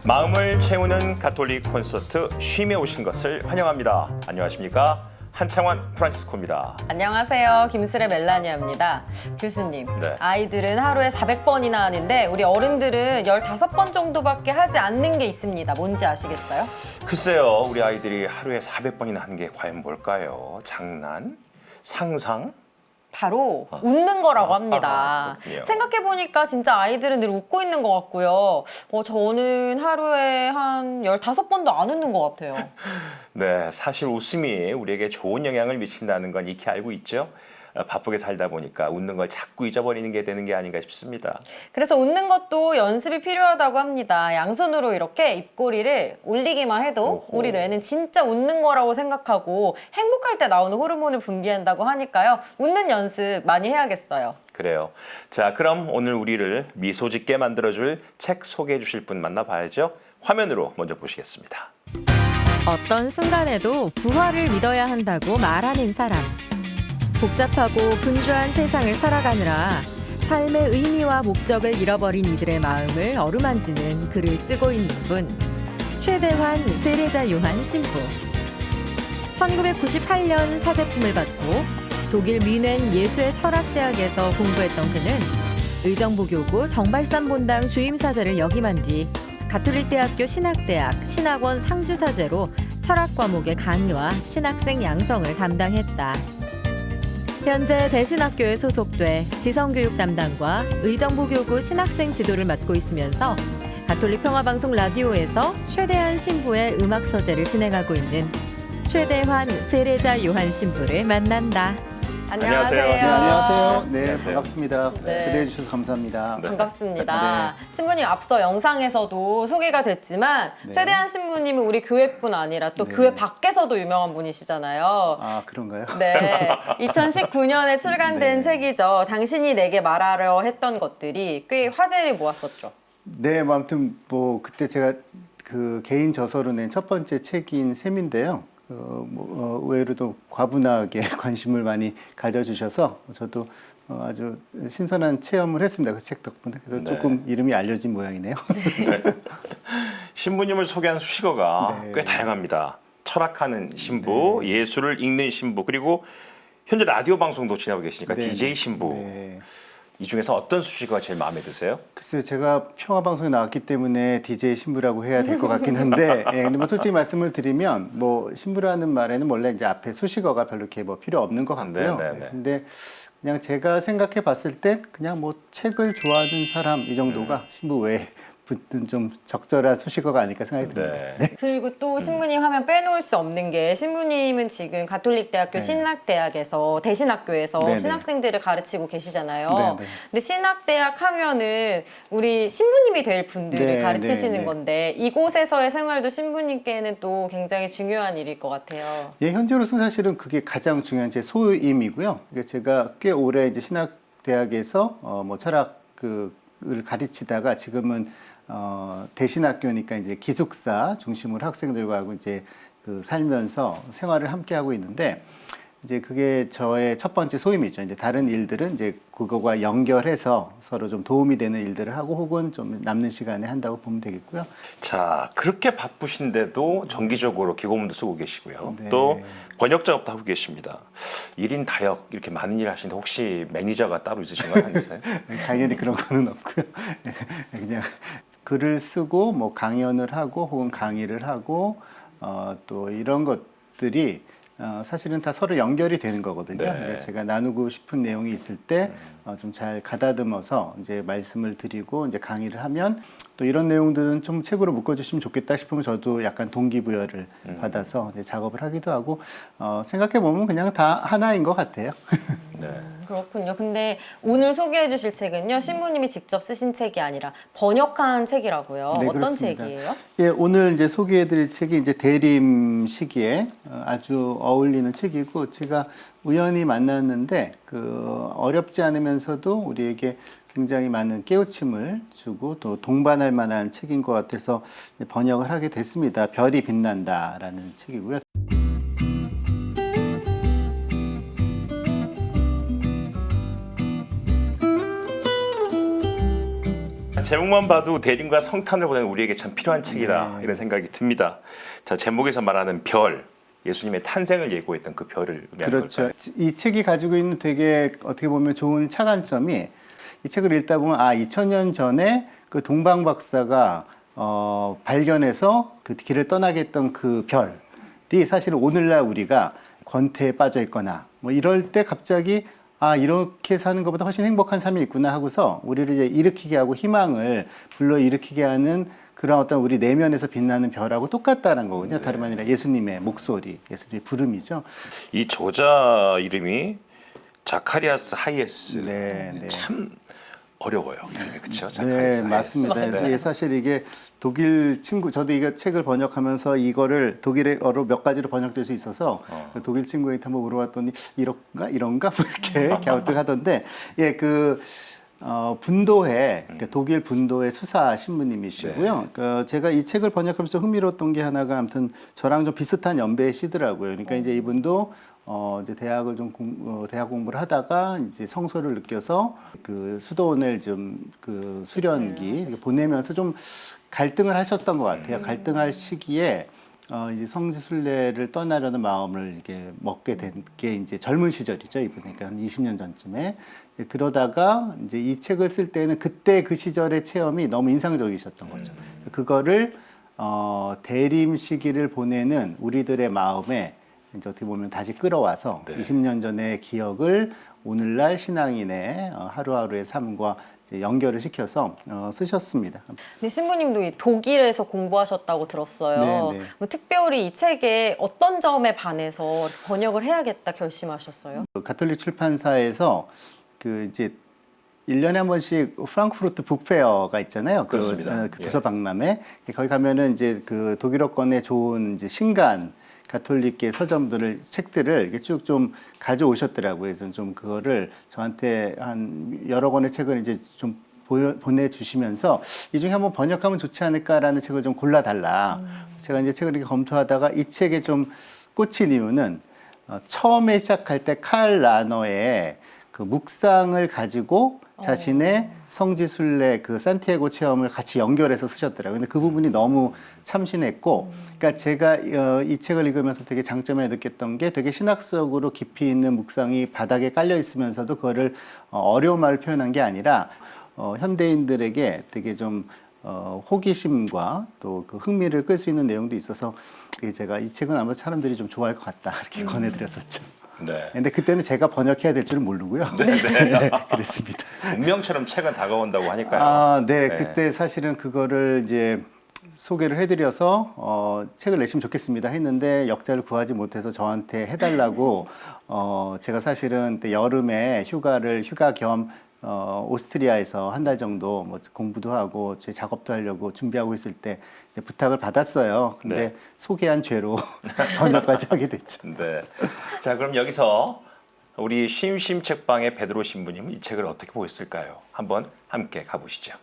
마음을 채우는 가톨릭 콘서트 쉼에 오신 것을 환영합니다. 안녕하십니까? 한창원 프란치스코입니다. 안녕하세요. 김슬의 멜라니아입니다. 교수님, 네. 아이들은 하루에 400번이나 하는데 우리 어른들은 15번 정도밖에 하지 않는 게 있습니다. 뭔지 아시겠어요? 글쎄요, 우리 아이들이 하루에 400번이나 하는 게 과연 뭘까요? 장난? 상상? 바로 웃는 거라고 합니다. 그렇군요. 생각해보니까 진짜 아이들은 늘 웃고 있는 것 같고요. 저는 하루에 한 15번도 안 웃는 것 같아요. 네, 사실 웃음이 우리에게 좋은 영향을 미친다는 건 익히 알고 있죠. 바쁘게 살다 보니까 웃는 걸 자꾸 잊어버리는 게 되는 게 아닌가 싶습니다. 그래서 웃는 것도 연습이 필요하다고 합니다. 양손으로 이렇게 입꼬리를 올리기만 해도 오호. 우리 뇌는 진짜 웃는 거라고 생각하고 행복할 때 나오는 호르몬을 분비한다고 하니까요. 웃는 연습 많이 해야겠어요. 그래요. 자, 그럼 오늘 우리를 미소 짓게 만들어줄 책 소개해 주실 분 만나봐야죠. 화면으로 먼저 보시겠습니다. 어떤 순간에도 부활을 믿어야 한다고 말하는 사람. 복잡하고 분주한 세상을 살아가느라 삶의 의미와 목적을 잃어버린 이들의 마음을 어루만지는 글을 쓰고 있는 분. 최대환 세례자 요한 신부. 1998년 사제품을 받고 독일 뮌헨 예수의 철학대학에서 공부했던 그는 의정부교구 정발산 본당 주임사제를 역임한 뒤 가톨릭대학교 신학대학 신학원 상주사제로 철학 과목의 강의와 신학생 양성을 담당했다. 현재 대신학교에 소속돼 지성교육 담당과 의정부교구 신학생 지도를 맡고 있으면서 가톨릭 평화방송 라디오에서 최대한 신부의 음악 서재를 진행하고 있는 최대환 세례자 요한 신부를 만난다. 안녕하세요. 안녕하세요. 네, 안녕하세요. 네, 안녕하세요. 반갑습니다. 네. 초대해 주셔서 감사합니다. 반갑습니다. 신부님 앞서 영상에서도 소개가 됐지만 네. 최대한 신부님은 우리 교회뿐 아니라 또 네. 교회 밖에서도 유명한 분이시잖아요. 아, 그런가요? 네, 2019년에 출간된 네. 책이죠. 당신이 내게 말하려 했던 것들이 꽤 화제를 모았었죠. 네, 뭐 아무튼 뭐 그때 제가 그 개인 저서로 낸 첫 번째 책인 셈인데요. 의외로도 과분하게 관심을 많이 가져주셔서 저도 아주 신선한 체험을 했습니다. 그 책 덕분에. 그래서 네. 조금 이름이 알려진 모양이네요. 네. 신부님을 소개한 수식어가 네. 꽤 다양합니다. 철학하는 신부, 예술을 읽는 신부, 그리고 현재 라디오 방송도 진행하고 계시니까 네. DJ 신부. 네. 이 중에서 어떤 수식어가 제일 마음에 드세요? 글쎄요, 제가 평화방송에 나왔기 때문에 DJ 신부라고 해야 될 것 같긴 한데, 예, 근데 뭐 솔직히 말씀을 드리면, 뭐, 신부라는 말에는 원래 이제 앞에 수식어가 별로 이렇게 뭐 필요 없는 것 같고요. 네, 네, 네. 근데 그냥 제가 생각해 봤을 때, 그냥 뭐 책을 좋아하는 사람 이 정도가 신부 외에 붙은 좀 적절한 수식어가 아닐까 생각이 듭니다. 네. 그리고 또 신부님 하면 빼놓을 수 없는 게 신부님은 지금 가톨릭대학교 네. 신학대학에서 대신학교에서 네, 네. 신학생들을 가르치고 계시잖아요. 네, 네. 근데 신학대학 하면은 우리 신부님이 될 분들을 네, 가르치시는 네, 네. 건데 이곳에서의 생활도 신부님께는 또 굉장히 중요한 일일 것 같아요. 예, 현재로서 사실은 그게 가장 중요한 제 소임이고요. 그러니까 제가 꽤 오래 이제 신학대학에서 뭐 철학을 가르치다가 지금은 대신학교니까 이제 기숙사 중심으로 학생들과 하고 이제 그 살면서 생활을 함께 하고 있는데 이제 그게 저의 첫 번째 소임이죠. 이제 다른 일들은 이제 그거와 연결해서 서로 좀 도움이 되는 일들을 하고 혹은 좀 남는 시간에 한다고 보면 되겠고요. 자, 그렇게 바쁘신데도 정기적으로 기고문도 쓰고 계시고요. 네. 또 번역 작업도 하고 계십니다. 1인 다역 이렇게 많은 일 하시는데 혹시 매니저가 따로 있으신 건 아니세요? 당연히 그런 거는 없고요. 그냥 글을 쓰고 뭐 강연을 하고 혹은 강의를 하고 또 이런 것들이 사실은 다 서로 연결이 되는 거거든요. 네. 그래서 제가 나누고 싶은 내용이 있을 때 좀 잘 가다듬어서 이제 말씀을 드리고 이제 강의를 하면 또 이런 내용들은 좀 책으로 묶어주시면 좋겠다 싶으면 저도 약간 동기부여를 받아서 이제 작업을 하기도 하고 생각해 보면 그냥 다 하나인 것 같아요. 네. 그렇군요. 근데 오늘 소개해 주실 책은요. 신부님이 직접 쓰신 책이 아니라 번역한 책이라고요. 네, 어떤 그렇습니다. 책이에요? 예, 오늘 이제 소개해드릴 책이 이제 대림 시기에 아주 어울리는 책이고 제가 우연히 만났는데 그 어렵지 않으면서도 우리에게 굉장히 많은 깨우침을 주고 또 동반할 만한 책인 것 같아서 번역을 하게 됐습니다. 별이 빛난다라는 책이고요. 제목만 봐도 대림과 성탄을 보내는 우리에게 참 필요한 책이다 이런 생각이 듭니다. 자, 제목에서 말하는 별, 예수님의 탄생을 예고했던 그 별을 의미하는 그렇죠. 걸까요? 이 책이 가지고 있는 되게 어떻게 보면 좋은 차관점이 이 책을 읽다 보면 2000년 전에 그 동방 박사가 발견해서 그 길을 떠나게 했던 그 별이 사실 오늘날 우리가 권태에 빠져 있거나 뭐 이럴 때 갑자기 이렇게 사는 것보다 훨씬 행복한 삶이 있구나 하고서 우리를 이제 일으키게 하고 희망을 불러일으키게 하는 그런 어떤 우리 내면에서 빛나는 별하고 똑같다는 거거든요. 다름 아니라 예수님의 목소리, 예수님의 부름이죠. 이 저자 이름이 자카리아스 하이에스. 네. 참 어려워요. 그렇죠? 네, 맞습니다. 그래서 사실 이게 독일 친구, 저도 이거 책을 번역하면서 이거를 독일어로 몇 가지로 번역될 수 있어서 독일 친구한테 한번 물어봤더니 이런가 뭐 이렇게 갸우뚱하던데, 분도회, 그러니까 독일 분도회 수사 신부님이시고요. 그러니까 제가 이 책을 번역하면서 흥미로웠던 게 하나가 아무튼 저랑 좀 비슷한 연배시더라고요. 그러니까 이제 이분도 이제 대학 공부를 하다가 이제 성소를 느껴서 그 수도원을 좀 그 수련기 보내면서 좀 갈등을 하셨던 것 같아요. 갈등할 시기에 이제 성지순례를 떠나려는 마음을 이렇게 먹게 된 게 이제 젊은 시절이죠, 이분. 그러니까 한 20년 전쯤에. 그러다가 이제 이 책을 쓸 때는 그때 그 시절의 체험이 너무 인상적이셨던 거죠. 그래서 그거를 대림 시기를 보내는 우리들의 마음에 이제 어떻게 보면 다시 끌어와서 20년 전의 기억을 오늘날 신앙인의 하루하루의 삶과 이제 연결을 시켜서 쓰셨습니다. 근데 신부님도 이 독일에서 공부하셨다고 들었어요. 네. 뭐 특별히 이 책의 어떤 점에 반해서 번역을 해야겠다 결심하셨어요? 가톨릭 출판사에서 그 이제 1년에 한 번씩 프랑크푸르트 북페어가 있잖아요. 그렇습니다. 그 도서 박람회. 거기 가면은 이제 그 독일어권의 좋은 이제 신간 가톨릭계 서점들을 책들을 이렇게 쭉 좀 가져오셨더라고요. 그래서 좀 그거를 저한테 한 여러 권의 책을 이제 좀 보내주시면서 이 중에 한번 번역하면 좋지 않을까라는 책을 좀 골라달라. 제가 이제 책을 이렇게 검토하다가 이 책에 좀 꽂힌 이유는 처음에 시작할 때 칼 라너의 그 묵상을 가지고 자신의 성지순례 그 산티아고 체험을 같이 연결해서 쓰셨더라고요. 근데 그 부분이 너무 참신했고, 그러니까 제가 이 책을 읽으면서 되게 장점을 느꼈던 게 되게 신학적으로 깊이 있는 묵상이 바닥에 깔려 있으면서도 그거를 어려운 말을 표현한 게 아니라 현대인들에게 되게 좀 호기심과 또 그 흥미를 끌 수 있는 내용도 있어서 제가 이 책은 아마 사람들이 좀 좋아할 것 같다 이렇게 권해드렸었죠. 네. 근데 그때는 제가 번역해야 될 줄은 모르고요. 네, 그랬습니다. 운명처럼 책은 다가온다고 하니까요. 네. 그때 사실은 그거를 이제 소개를 해드려서 책을 내시면 좋겠습니다 했는데 역자를 구하지 못해서 저한테 해달라고 제가 사실은 그때 여름에 휴가 겸 오스트리아에서 한 달 정도 뭐 공부도 하고 제 작업도 하려고 준비하고 있을 때 이제 부탁을 받았어요. 근데 소개한 죄로 번역까지 하게 됐죠. 네. 자, 그럼 여기서 우리 쉼쉼 책방의 베드로 신부님은 이 책을 어떻게 보셨을까요? 한번 함께 가보시죠.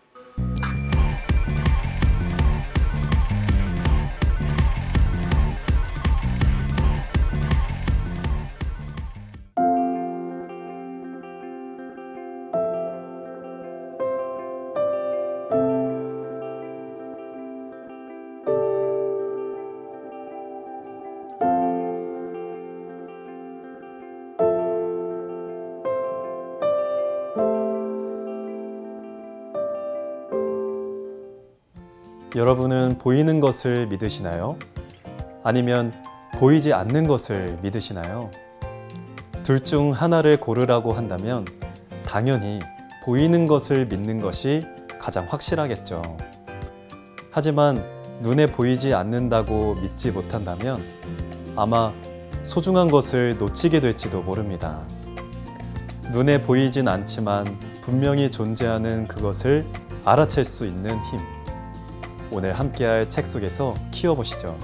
여러분은 보이는 것을 믿으시나요? 아니면 보이지 않는 것을 믿으시나요? 둘 중 하나를 고르라고 한다면 당연히 보이는 것을 믿는 것이 가장 확실하겠죠. 하지만 눈에 보이지 않는다고 믿지 못한다면 아마 소중한 것을 놓치게 될지도 모릅니다. 눈에 보이진 않지만 분명히 존재하는 그것을 알아챌 수 있는 힘. 오늘 함께할 책 속에서 키워보시죠.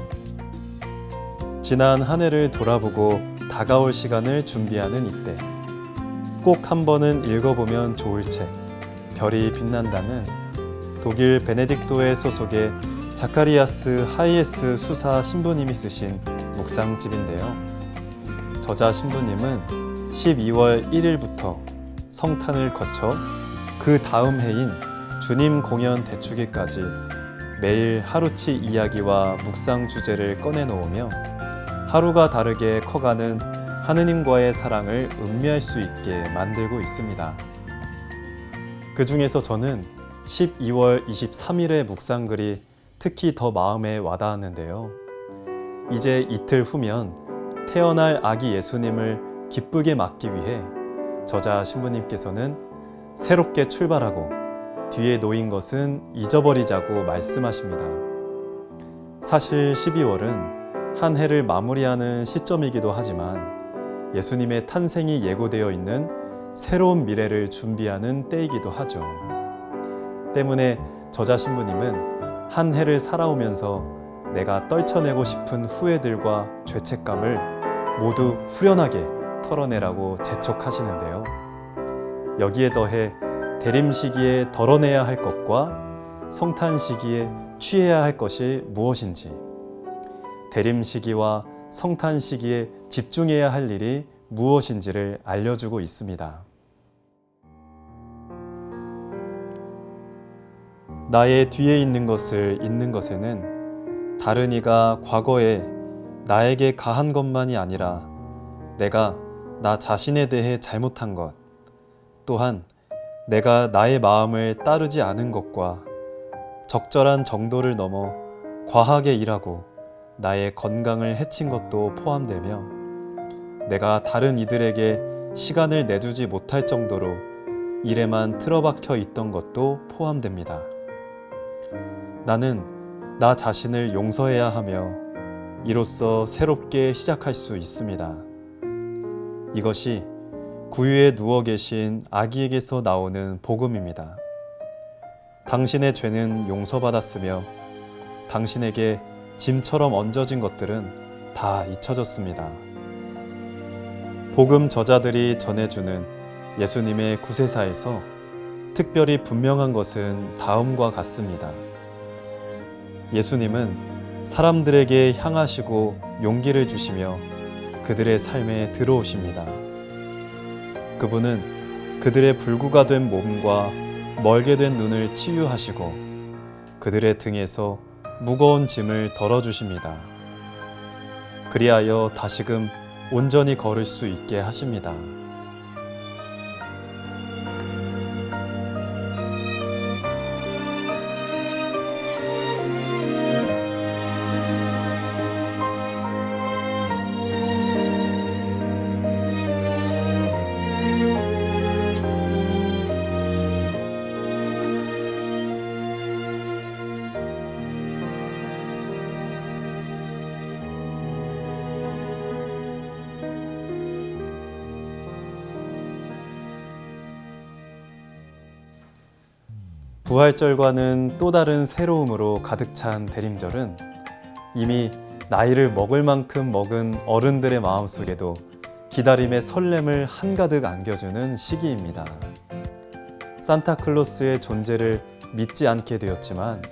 지난 한 해를 돌아보고 다가올 시간을 준비하는 이때 꼭 한 번은 읽어보면 좋을 책 별이 빛난다는 독일 베네딕토회 소속의 자카리아스 하이에스 수사 신부님이 쓰신 묵상집인데요. 저자 신부님은 12월 1일부터 성탄을 거쳐 그 다음 해인 주님 공연 대축일까지 매일 하루치 이야기와 묵상 주제를 꺼내놓으며 하루가 다르게 커가는 하느님과의 사랑을 음미할 수 있게 만들고 있습니다. 그 중에서 저는 12월 23일의 묵상글이 특히 더 마음에 와닿았는데요. 이제 이틀 후면 태어날 아기 예수님을 기쁘게 맞기 위해 저자 신부님께서는 새롭게 출발하고 뒤에 놓인 것은 잊어버리자고 말씀하십니다. 사실 12월은 한 해를 마무리하는 시점이기도 하지만 예수님의 탄생이 예고되어 있는 새로운 미래를 준비하는 때이기도 하죠. 때문에 저자 신부님은 한 해를 살아오면서 내가 떨쳐내고 싶은 후회들과 죄책감을 모두 후련하게 털어내라고 재촉하시는데요. 여기에 더해 대림 시기에 덜어내야 할 것과 성탄 시기에 취해야 할 것이 무엇인지, 대림 시기와 성탄 시기에 집중해야 할 일이 무엇인지를 알려주고 있습니다. 나의 뒤에 있는 것을 잊는 것에는 다른 이가 과거에 나에게 가한 것만이 아니라 내가 나 자신에 대해 잘못한 것, 또한 내가 나의 마음을 따르지 않은 것과 적절한 정도를 넘어 과하게 일하고 나의 건강을 해친 것도 포함되며 내가 다른 이들에게 시간을 내주지 못할 정도로 일에만 틀어박혀 있던 것도 포함됩니다. 나는 나 자신을 용서해야 하며 이로써 새롭게 시작할 수 있습니다. 이것이 구유에 누워 계신 아기에게서 나오는 복음입니다. 당신의 죄는 용서받았으며 당신에게 짐처럼 얹어진 것들은 다 잊혀졌습니다. 복음 저자들이 전해주는 예수님의 구세사에서 특별히 분명한 것은 다음과 같습니다. 예수님은 사람들에게 향하시고 용기를 주시며 그들의 삶에 들어오십니다. 그분은 그들의 불구가 된 몸과 멀게 된 눈을 치유하시고 그들의 등에서 무거운 짐을 덜어주십니다. 그리하여 다시금 온전히 걸을 수 있게 하십니다. 부활절과는 또 다른 새로움으로 가득 찬 대림절은 이미 나이를 먹을 만큼 먹은 어른들의 마음속에도 기다림의 설렘을 한가득 안겨주는 시기입니다. 산타클로스의 존재를 믿지 않게 되었지만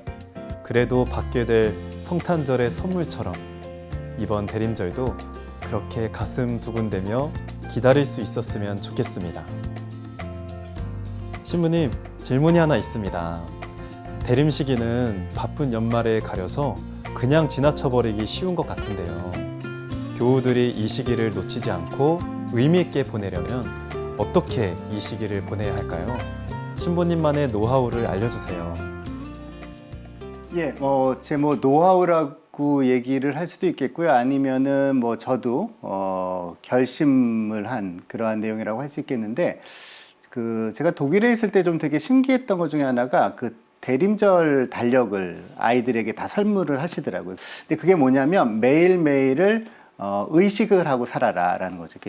그래도 받게 될 성탄절의 선물처럼 이번 대림절도 그렇게 가슴 두근대며 기다릴 수 있었으면 좋겠습니다. 신부님, 질문이 하나 있습니다. 대림 시기는 바쁜 연말에 가려서 그냥 지나쳐버리기 쉬운 것 같은데요. 교우들이 이 시기를 놓치지 않고 의미 있게 보내려면 어떻게 이 시기를 보내야 할까요? 신부님만의 노하우를 알려주세요. 예, 제 노하우라고 얘기를 할 수도 있겠고요. 아니면은 저도 결심을 한 그러한 내용이라고 할 수 있겠는데, 제가 독일에 있을 때 좀 되게 신기했던 것 중에 하나가 대림절 달력을 아이들에게 다 선물을 하시더라고요. 근데 그게 뭐냐면 매일매일을 의식을 하고 살아라라는 거죠.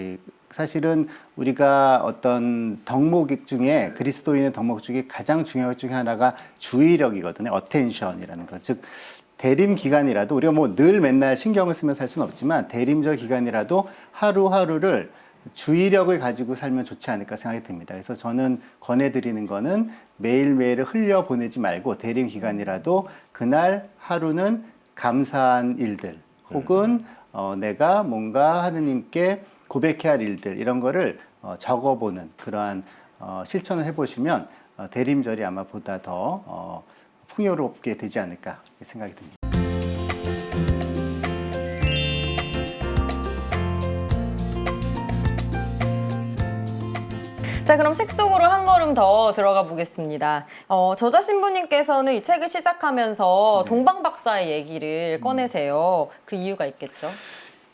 사실은 우리가 어떤 덕목 중에 그리스도인의 덕목 중에 가장 중요한 것 중에 하나가 주의력이거든요. 어텐션이라는 거. 즉 대림 기간이라도 우리가 늘 맨날 신경을 쓰면서 살 수는 없지만 대림절 기간이라도 하루하루를 주의력을 가지고 살면 좋지 않을까 생각이 듭니다. 그래서 저는 권해드리는 거는 매일매일을 흘려보내지 말고 대림 기간이라도 그날 하루는 감사한 일들 혹은 내가 뭔가 하느님께 고백해야 할 일들 이런 거를 적어보는 그러한 실천을 해보시면 대림절이 아마 보다 더 풍요롭게 되지 않을까 생각이 듭니다. 자, 그럼 책 속으로 한 걸음 더 들어가 보겠습니다. 저자 신부님께서는 이 책을 시작하면서 동방 박사의 얘기를 꺼내세요. 그 이유가 있겠죠?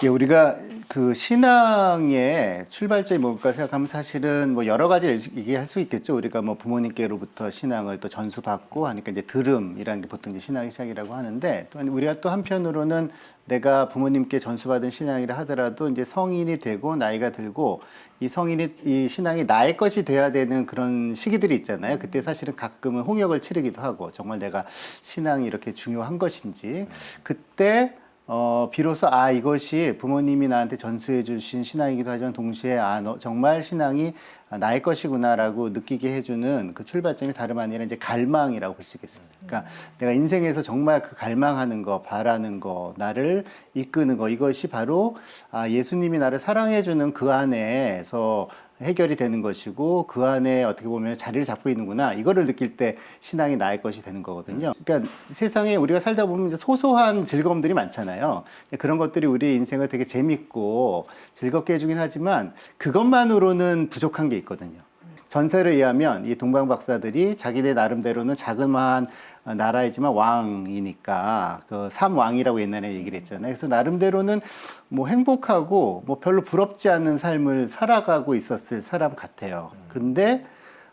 우리가 그 신앙의 출발점이 뭘까 생각하면 사실은 뭐 여러 가지를 얘기할 수 있겠죠. 우리가 뭐 부모님께로부터 신앙을 또 전수받고 하니까 이제 들음이라는 게 보통 이제 신앙의 시작이라고 하는데, 또 우리가 또 한편으로는 내가 부모님께 전수받은 신앙이라 하더라도 이제 성인이 되고 나이가 들고 이 신앙이 나의 것이 돼야 되는 그런 시기들이 있잖아요. 그때 사실은 가끔은 홍역을 치르기도 하고, 정말 내가 신앙이 이렇게 중요한 것인지, 그때 비로소 이것이 부모님이 나한테 전수해 주신 신앙이기도 하지만 동시에 정말 신앙이 나의 것이구나라고 느끼게 해주는 그 출발점이 다름 아니라 이제 갈망이라고 볼 수 있겠습니다. 그러니까 내가 인생에서 정말 그 갈망하는 거, 바라는 거, 나를 이끄는 거, 이것이 바로 예수님이 나를 사랑해 주는 그 안에서 해결이 되는 것이고, 그 안에 어떻게 보면 자리를 잡고 있는구나, 이거를 느낄 때 신앙이 나의 것이 되는 거거든요. 그러니까 세상에 우리가 살다 보면 이제 소소한 즐거움들이 많잖아요. 그런 것들이 우리 인생을 되게 재밌고 즐겁게 해주긴 하지만 그것만으로는 부족한 게 있거든요. 전설에 의하면 이 동방 박사들이 자기네 나름대로는 자그마한 나라이지만 왕이니까 그 삼왕이라고 옛날에 얘기를 했잖아요. 그래서 나름대로는 뭐 행복하고 뭐 별로 부럽지 않은 삶을 살아가고 있었을 사람 같아요. 근데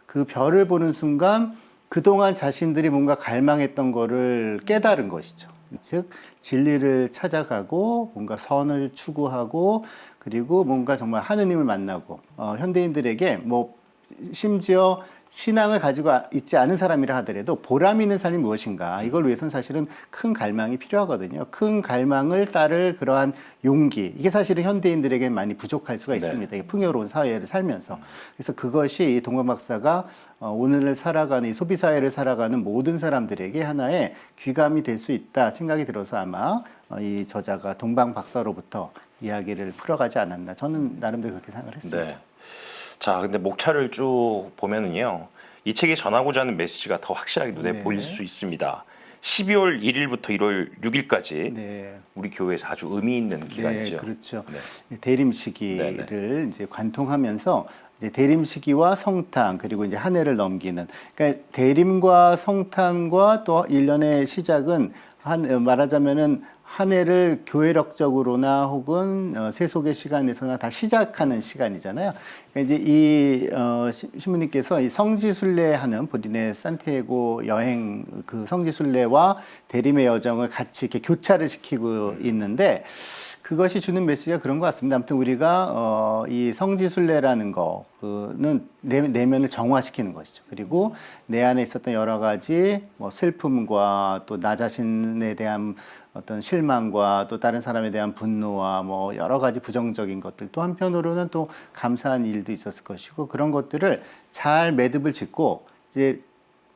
그 별을 보는 순간 그동안 자신들이 뭔가 갈망했던 거를 깨달은 것이죠. 즉 진리를 찾아가고 뭔가 선을 추구하고, 그리고 뭔가 정말 하느님을 만나고, 현대인들에게 뭐 심지어 신앙을 가지고 있지 않은 사람이라 하더라도 보람 있는 삶이 무엇인가, 이걸 위해서는 사실은 큰 갈망이 필요하거든요. 큰 갈망을 따를 그러한 용기, 이게 사실은 현대인들에게 많이 부족할 수가 있습니다. 네. 풍요로운 사회를 살면서. 그래서 그것이 이 동방 박사가 오늘을 살아가는, 이 소비사회를 살아가는 모든 사람들에게 하나의 귀감이 될 수 있다 생각이 들어서 아마 이 저자가 동방 박사로부터 이야기를 풀어가지 않았나, 저는 나름대로 그렇게 생각을 했습니다. 네. 자, 근데 목차를 쭉 보면은요, 이 책이 전하고자 하는 메시지가 더 확실하게 눈에 보일 수 있습니다. 12월 1일부터 1월 6일까지 우리 교회에서 아주 의미 있는 기간이죠. 네, 그렇죠. 대림 시기를 이제 관통하면서 이제 대림 시기와 성탄, 그리고 이제 한 해를 넘기는, 그러니까 대림과 성탄과 또 1년의 시작은 말하자면은 한 해를 교회력적으로나 혹은 세속의 시간에서나 다 시작하는 시간이잖아요. 그러니까 이제 이 신부님께서 이 성지순례하는 본인의 산티아고 여행, 그 성지순례와 대림의 여정을 같이 이렇게 교차를 시키고 있는데, 그것이 주는 메시지가 그런 것 같습니다. 아무튼 우리가 이 성지순례라는 거는 내면을 정화시키는 것이죠. 그리고 내 안에 있었던 여러 가지 뭐 슬픔과 또 나 자신에 대한 어떤 실망과 또 다른 사람에 대한 분노와 뭐 여러 가지 부정적인 것들, 또 한편으로는 또 감사한 일도 있었을 것이고, 그런 것들을 잘 매듭을 짓고 이제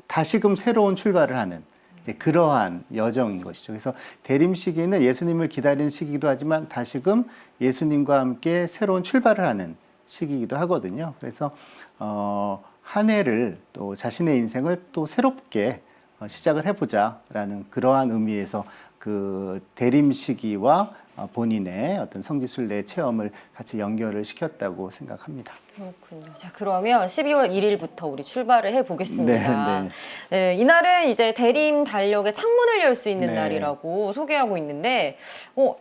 다시금 새로운 출발을 하는 이제 그러한 여정인 것이죠. 그래서 대림 시기는 예수님을 기다리는 시기이기도 하지만 다시금 예수님과 함께 새로운 출발을 하는 시기이기도 하거든요. 그래서 한 해를, 또 자신의 인생을 또 새롭게 시작을 해보자라는 그러한 의미에서 그 대림 시기와 본인의 어떤 성지순례 체험을 같이 연결을 시켰다고 생각합니다. 그렇군요. 자, 그러면 12월 1일부터 우리 출발을 해보겠습니다. 네. 네, 이날은 이제 대림 달력의 창문을 열 수 있는 네. 날이라고 소개하고 있는데,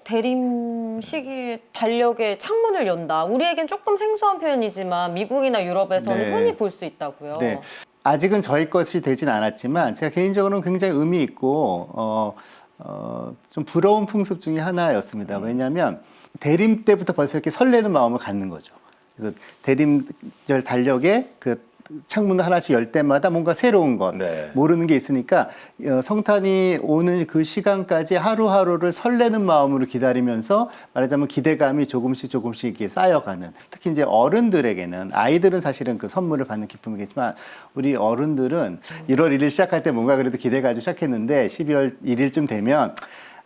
대림 시기에 달력의 창문을 연다. 우리에겐 조금 생소한 표현이지만 미국이나 유럽에서는 흔히 볼 수 있다고요. 네. 아직은 저희 것이 되진 않았지만 제가 개인적으로는 굉장히 의미 있고 좀 부러운 풍습 중에 하나였습니다. 왜냐하면 대림 때부터 벌써 이렇게 설레는 마음을 갖는 거죠. 그래서 대림절 달력에 그 창문을 하나씩 열 때마다 뭔가 새로운 것, 모르는 게 있으니까 성탄이 오는 그 시간까지 하루하루를 설레는 마음으로 기다리면서, 말하자면 기대감이 조금씩 이렇게 쌓여가는, 특히 이제 어른들에게는, 아이들은 사실은 그 선물을 받는 기쁨이겠지만 우리 어른들은 1월 1일 시작할 때 뭔가 그래도 기대 가지고 시작했는데 12월 1일쯤 되면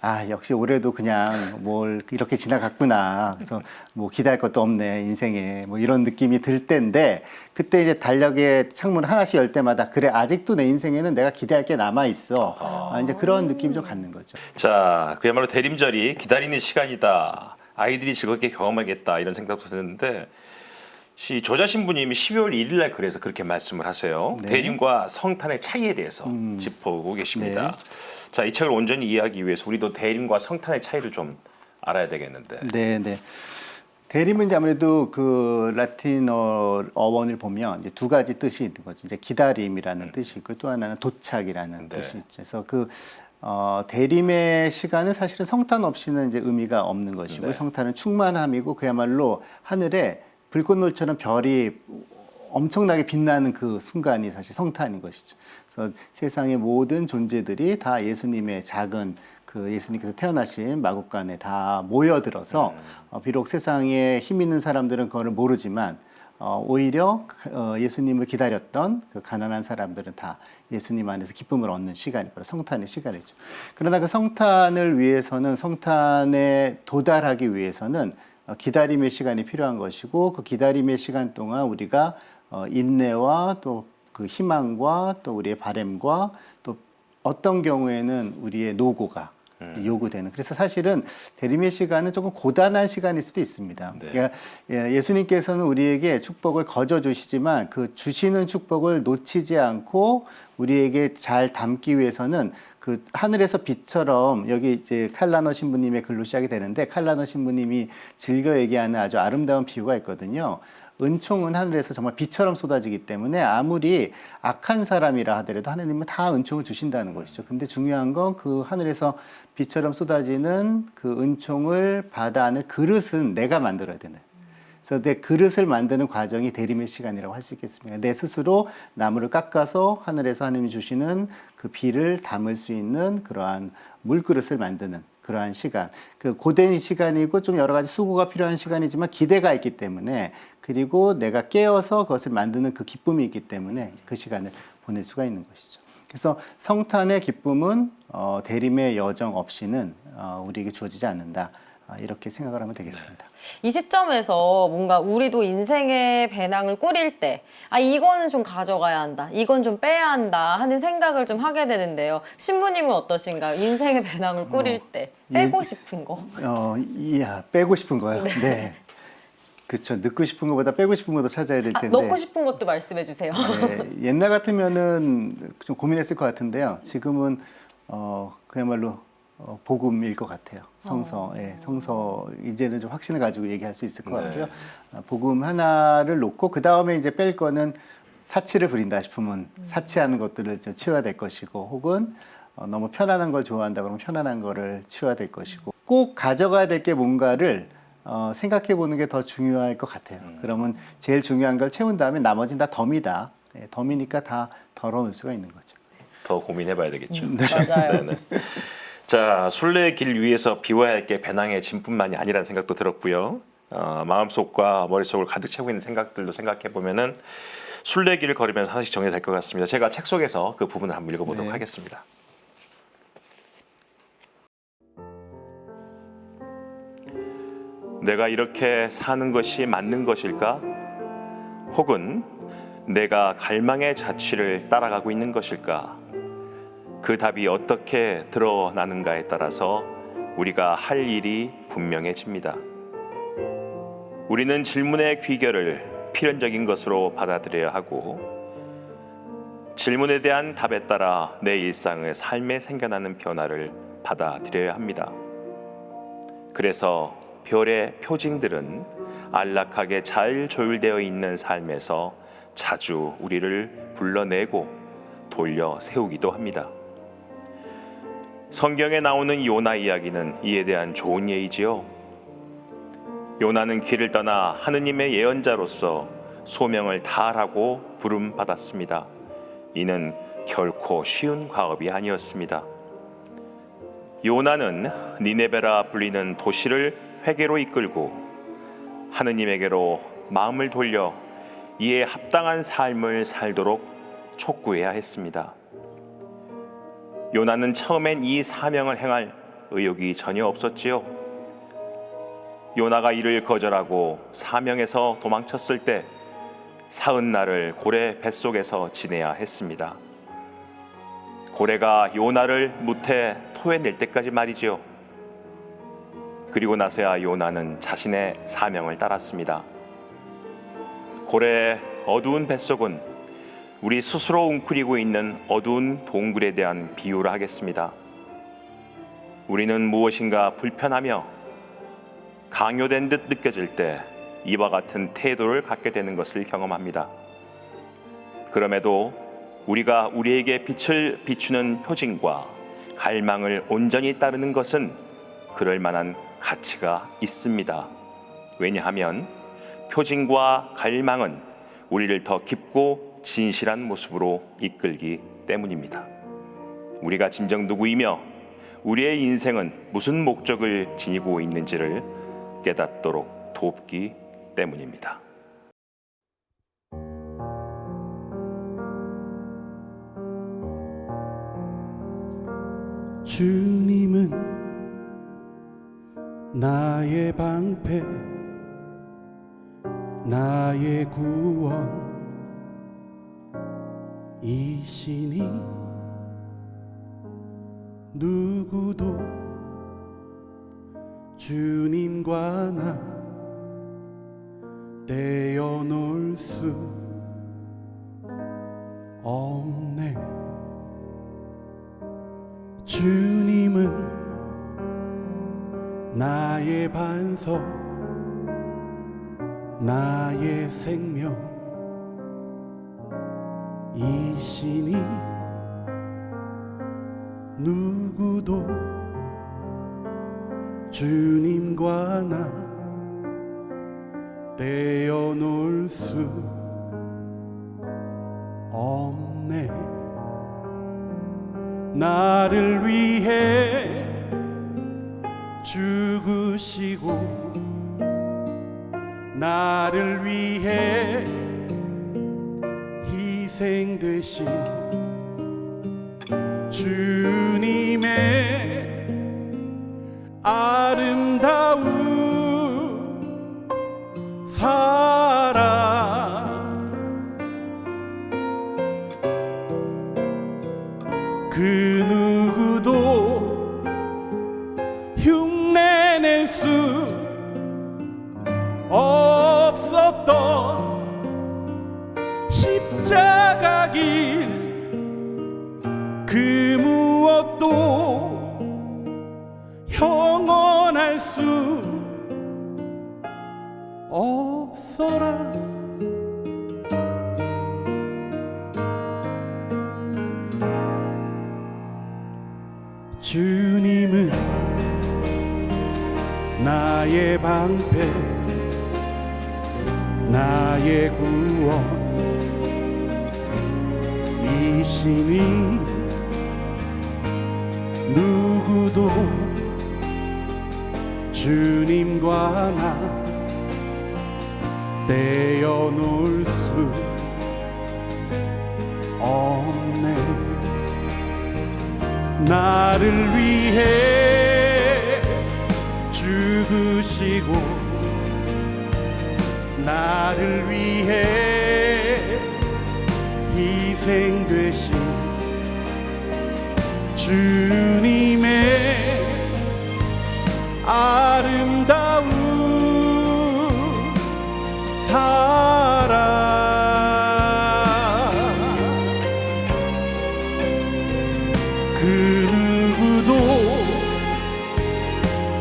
아, 역시 올해도 그냥 뭘 이렇게 지나갔구나. 그래서 뭐 기대할 것도 없네, 인생에. 뭐 이런 느낌이 들 때인데, 그때 이제 달력의 창문을 하나씩 열 때마다, 그래, 아직도 내 인생에는 내가 기대할 게 남아있어. 이제 그런 느낌이 좀 갖는 거죠. 자, 그야말로 대림절이 기다리는 시간이다. 아이들이 즐겁게 경험하겠다 이런 생각도 드는데 저자 신부님이 12월 1일 날 그래서 그렇게 말씀을 하세요. 네. 대림과 성탄의 차이에 대해서 짚어보고 계십니다. 네. 자, 이 책을 온전히 이해하기 위해서 우리도 대림과 성탄의 차이를 좀 알아야 되겠는데. 네, 네. 대림은 이제 아무래도 그 라틴어 어원을 보면 이제 두 가지 뜻이 있는 거죠. 이제 기다림이라는 뜻이 있고 또 하나는 도착이라는 네. 뜻이 있죠. 그래서 그 대림의 시간은 사실은 성탄 없이는 이제 의미가 없는 것이고 네. 성탄은 충만함이고 그야말로 하늘에 불꽃놀이처럼 별이 엄청나게 빛나는 그 순간이 사실 성탄인 것이죠. 그래서 세상의 모든 존재들이 다 예수님의 작은 그 예수님께서 태어나신 마국간에 다 모여들어서 비록 세상에 힘 있는 사람들은 그걸 모르지만 오히려 예수님을 기다렸던 그 가난한 사람들은 다 예수님 안에서 기쁨을 얻는 시간이 바로 성탄의 시간이죠. 그러나 그 성탄을 위해서는 성탄에 도달하기 위해서는 기다림의 시간이 필요한 것이고 그 기다림의 시간 동안 우리가 인내와 또 그 희망과 또 우리의 바램과 또 어떤 경우에는 우리의 노고가 요구되는. 그래서 사실은 대림의 시간은 조금 고단한 시간일 수도 있습니다. 네. 그러니까 예수님께서는 우리에게 축복을 거저 주시지만 그 주시는 축복을 놓치지 않고 우리에게 잘 담기 위해서는 그 하늘에서 빛처럼 여기 이제 칼라너 신부님의 글로 시작이 되는데 칼라너 신부님이 즐겨 얘기하는 아주 아름다운 비유가 있거든요. 은총은 하늘에서 정말 비처럼 쏟아지기 때문에 아무리 악한 사람이라 하더라도 하나님은 다 은총을 주신다는 것이죠. 근데 중요한 건 그 하늘에서 비처럼 쏟아지는 그 은총을 받아 안을 그릇은 내가 만들어야 되는. 그래서 내 그릇을 만드는 과정이 대림의 시간이라고 할 수 있겠습니다. 내 스스로 나무를 깎아서 하늘에서 하나님이 주시는 그 비를 담을 수 있는 그러한 물그릇을 만드는 그러한 시간. 그 고된 시간이고 좀 여러 가지 수고가 필요한 시간이지만 기대가 있기 때문에 그리고 내가 깨어서 그것을 만드는 그 기쁨이 있기 때문에 그 시간을 보낼 수가 있는 것이죠. 그래서 성탄의 기쁨은 대림의 여정 없이는 우리에게 주어지지 않는다. 이렇게 생각을 하면 되겠습니다. 이 시점에서 뭔가 우리도 인생의 배낭을 꾸릴 때, 이거는 좀 가져가야 한다, 이건 좀 빼야 한다 하는 생각을 좀 하게 되는데요. 신부님은 어떠신가요? 인생의 배낭을 꾸릴 때 빼고 싶은 거. 빼고 싶은 거요? 네. 그렇죠. 넣고 싶은 것보다 빼고 싶은 것도 찾아야 될 텐데. 넣고 싶은 것도 말씀해 주세요. 네, 옛날 같으면은 좀 고민했을 것 같은데요. 지금은 그야말로 복음일 것 같아요. 성서, 성서 이제는 좀 확신을 가지고 얘기할 수 있을 것 같고요. 복음 하나를 놓고 그 다음에 이제 뺄 거는 사치를 부린다 싶으면 사치하는 것들을 좀 치워야 될 것이고, 혹은 너무 편안한 걸 좋아한다 그러면 편안한 거를 치워야 될 것이고, 꼭 가져가야 될 게 뭔가를 생각해 보는 게 더 중요할 것 같아요. 그러면 제일 중요한 걸 채운 다음에 나머지는 다 덤이다. 덤이니까 다 덜어놓을 수가 있는 거죠. 더 고민해봐야 되겠죠. 맞아요. 네네. 자, 순례의 길 위에서 비워야 할 게 배낭의 짐뿐만이 아니라는 생각도 들었고요. 마음속과 머릿속을 가득 채우고 있는 생각들도 생각해 보면은 순례의 길을 걸으면서 하나씩 정리될 것 같습니다. 제가 책 속에서 그 부분을 한번 읽어보도록 하겠습니다. 내가 이렇게 사는 것이 맞는 것일까? 혹은 내가 갈망의 자취를 따라가고 있는 것일까? 그 답이 어떻게 드러나는가에 따라서 우리가 할 일이 분명해집니다. 우리는 질문의 귀결을 필연적인 것으로 받아들여야 하고 질문에 대한 답에 따라 내 일상의 삶에 생겨나는 변화를 받아들여야 합니다. 그래서 별의 표징들은 안락하게 잘 조율되어 있는 삶에서 자주 우리를 불러내고 돌려 세우기도 합니다. 성경에 나오는 요나 이야기는 이에 대한 좋은 예이지요. 요나는 길을 떠나 하느님의 예언자로서 소명을 다하라고 부름받았습니다. 이는 결코 쉬운 과업이 아니었습니다. 요나는 니네베라 불리는 도시를 회개로 이끌고 하느님에게로 마음을 돌려 이에 합당한 삶을 살도록 촉구해야 했습니다. 요나는 처음엔 이 사명을 행할 의욕이 전혀 없었지요. 요나가 이를 거절하고 사명에서 도망쳤을 때 40날을 고래 뱃속에서 지내야 했습니다. 고래가 요나를 무태 토해낼 때까지 말이지요. 그리고 나서야 요나는 자신의 사명을 따랐습니다. 고래의 어두운 뱃속은 우리 스스로 웅크리고 있는 어두운 동굴에 대한 비유를 하겠습니다. 우리는 무엇인가 불편하며 강요된 듯 느껴질 때 이와 같은 태도를 갖게 되는 것을 경험합니다. 그럼에도 우리가 우리에게 빛을 비추는 표징과 갈망을 온전히 따르는 것은 그럴 만한 가치가 있습니다. 왜냐하면 표징과 갈망은 우리를 더 깊고 진실한 모습으로 이끌기 때문입니다. 우리가 진정 누구이며 우리의 인생은 무슨 목적을 지니고 있는지를 깨닫도록 돕기 때문입니다. 주님은 나의 방패, 나의 구원이시니 누구도 주님과 나 떼어놓을 수 없네. 주님은 나의 반석, 나의 생명이시니 누구도 주님과 나 떼어놓을 수 없네. 나를 위해 죽으시고 나를 위해 희생되신 주님의 아름다운 사랑, 그 누구도 흉내낼 수 없었던 십자가 길, 그 무엇도 형언할 수 없어라. 주님은 나의 방패, 나의 구원이시니 누구도 주님과 나 떼어놓을 수 없네. 나를 위해 죽으시고 나를 위해 희생되신 주님의 아름다운 사랑, 그 누구도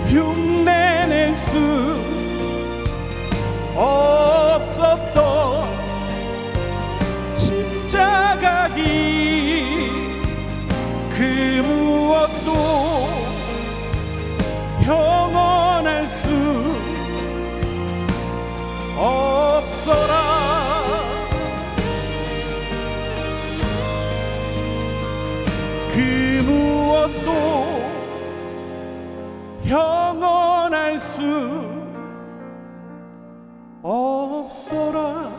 흉내낼 수 없었던 십자가 길, 그 무엇도 형언할 수 없어라. 그 무엇도 형언할 수 없어라.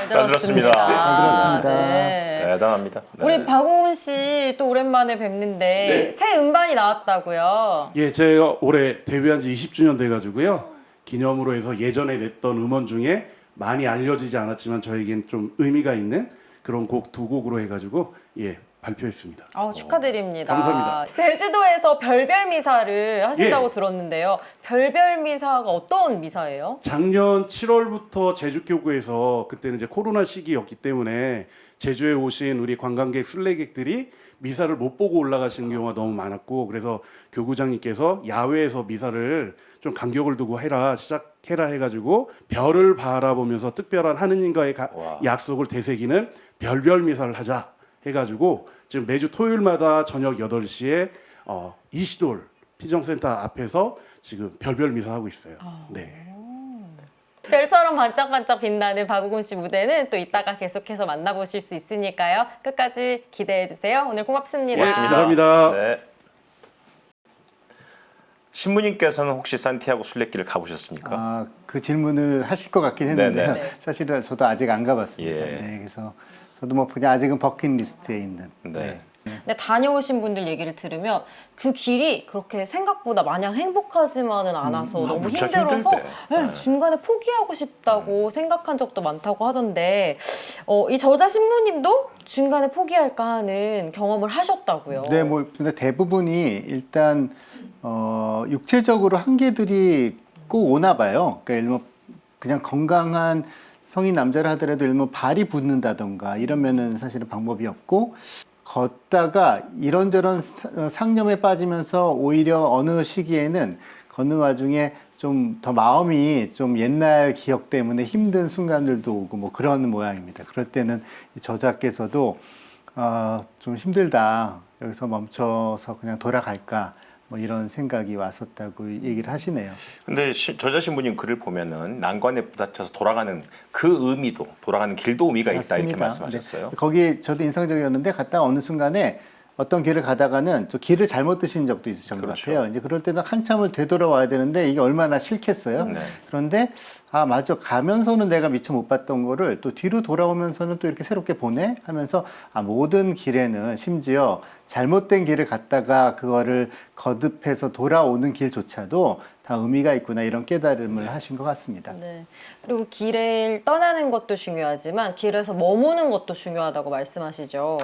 들었습니다. 잘 들었습니다. 네. 대단합니다. 네. 우리 박오은 씨 또 오랜만에 뵙는데 새 음반이 나왔다고요. 예, 제가 올해 데뷔한 지 20주년 돼가지고요. 기념으로 해서 예전에 냈던 음원 중에 많이 알려지지 않았지만 저에겐 좀 의미가 있는 그런 곡 두 곡으로 해가지고 발표했습니다. 축하드립니다. 감사합니다. 제주도에서 별별 미사를 하신다고 예. 들었는데요. 별별 미사가 어떤 미사예요? 작년 7월부터 제주교구에서 그때는 이제 코로나 시기였기 때문에 제주에 오신 우리 관광객 순례객들이 미사를 못 보고 올라가시는 경우가 너무 많았고, 그래서 교구장님께서 야외에서 미사를 좀 간격을 두고 시작해라 해가지고 별을 바라보면서 특별한 하느님과의 약속을 되새기는 별별 미사를 하자 해가지고 지금 매주 토요일마다 저녁 8시에 이시돌 피정센터 앞에서 지금 별별 미사하고 있어요. 네. 별처럼 반짝반짝 빛나는 박우근 씨 무대는 또 이따가 계속해서 만나보실 수 있으니까요. 끝까지 기대해 주세요. 오늘 고맙습니다. 고맙습니다. 감사합니다. 네. 신부님께서는 혹시 산티아고 순례길을 가보셨습니까? 그 질문을 하실 것 같긴 했는데요. 네네. 사실은 저도 아직 안 가봤습니다. 예. 네, 그래서 저도 뭐 그냥 아직은 버킷리스트에 있는. 네. 근데 다녀오신 분들 얘기를 들으면 그 길이 그렇게 생각보다 마냥 행복하지만은 않아서 너무 무척 힘들어서 힘들대. 네. 중간에 포기하고 싶다고 생각한 적도 많다고 하던데 이 저자 신부님도 중간에 포기할까 하는 경험을 하셨다고요. 네, 뭐 근데 대부분이 일단 육체적으로 한계들이 꼭 오나 봐요. 그러니까 예를 들면 그냥 건강한 성인 남자를 하더라도 예를 들면 발이 붓는다던가 이러면은 사실은 방법이 없고, 걷다가 이런저런 상념에 빠지면서 오히려 어느 시기에는 걷는 와중에 좀 더 마음이 좀 옛날 기억 때문에 힘든 순간들도 오고 뭐 그런 모양입니다. 그럴 때는 이 저자께서도 좀 힘들다, 여기서 멈춰서 그냥 돌아갈까 뭐 이런 생각이 왔었다고 얘기를 하시네요. 근데 저자 신부님 글을 보면은 난관에 부딪혀서 돌아가는 그 의미도, 돌아가는 길도 의미가 있다 이렇게 맞습니다. 말씀하셨어요. 네. 거기 저도 인상적이었는데 갔다 어느 순간에 어떤 길을 가다가는 저 길을 잘못 드신 적도 있으신 것 그렇죠. 같아요. 이제 그럴 때는 한참을 되돌아와야 되는데 이게 얼마나 싫겠어요. 네. 그런데 맞아, 가면서는 내가 미처 못 봤던 거를 또 뒤로 돌아오면서는 또 이렇게 새롭게 보네 하면서 모든 길에는 심지어 잘못된 길을 갔다가 그거를 거듭해서 돌아오는 길조차도 다 의미가 있구나, 이런 깨달음을 하신 것 같습니다. 네. 그리고 길을 떠나는 것도 중요하지만 길에서 머무는 것도 중요하다고 말씀하시죠.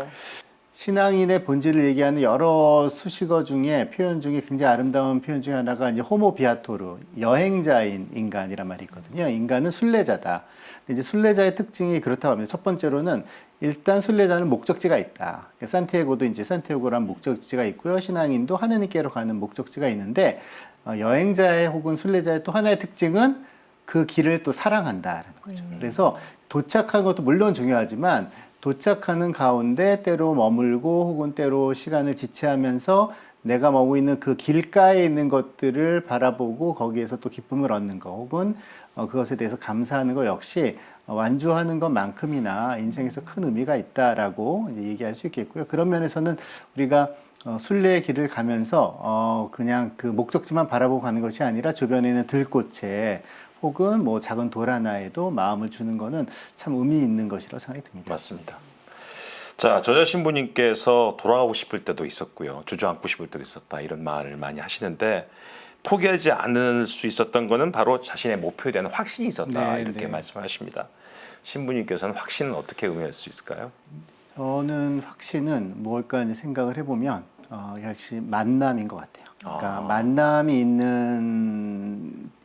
신앙인의 본질을 얘기하는 여러 수식어 중에, 표현 중에 굉장히 아름다운 표현 중에 하나가 이제 호모 비아토르, 여행자인 인간이란 말이 있거든요. 인간은 순례자다. 이제 순례자의 특징이 그렇다고 합니다. 첫 번째로는 일단 순례자는 목적지가 있다. 산티아고도 이제 산티아고란 목적지가 있고요. 신앙인도 하느님께로 가는 목적지가 있는데, 여행자의 혹은 순례자의 또 하나의 특징은 그 길을 또 사랑한다라는 거죠. 그래서 도착한 것도 물론 중요하지만 도착하는 가운데 때로 머물고 혹은 때로 시간을 지체하면서 내가 머무고 있는 그 길가에 있는 것들을 바라보고 거기에서 또 기쁨을 얻는 거, 혹은 그것에 대해서 감사하는 거 역시 완주하는 것만큼이나 인생에서 큰 의미가 있다라고 얘기할 수 있겠고요. 그런 면에서는 우리가 순례의 길을 가면서 그냥 그 목적지만 바라보고 가는 것이 아니라 주변에 있는 들꽃에 혹은 뭐 작은 돌 하나에도 마음을 주는 거는 참 의미 있는 것이라고 생각이 듭니다. 맞습니다. 자, 저자 신부님께서 돌아가고 싶을 때도 있었고요, 주저앉고 싶을 때도 있었다, 이런 말을 많이 하시는데, 포기하지 않을 수 있었던 거는 바로 자신의 목표에 대한 확신이 있었다, 네, 이렇게 네. 말씀하십니다. 신부님께서는 확신은 어떻게 의미할 수 있을까요? 저는 확신은 뭘까 이제 생각을 해보면 역시 만남인 것 같아요. 그러니까 만남이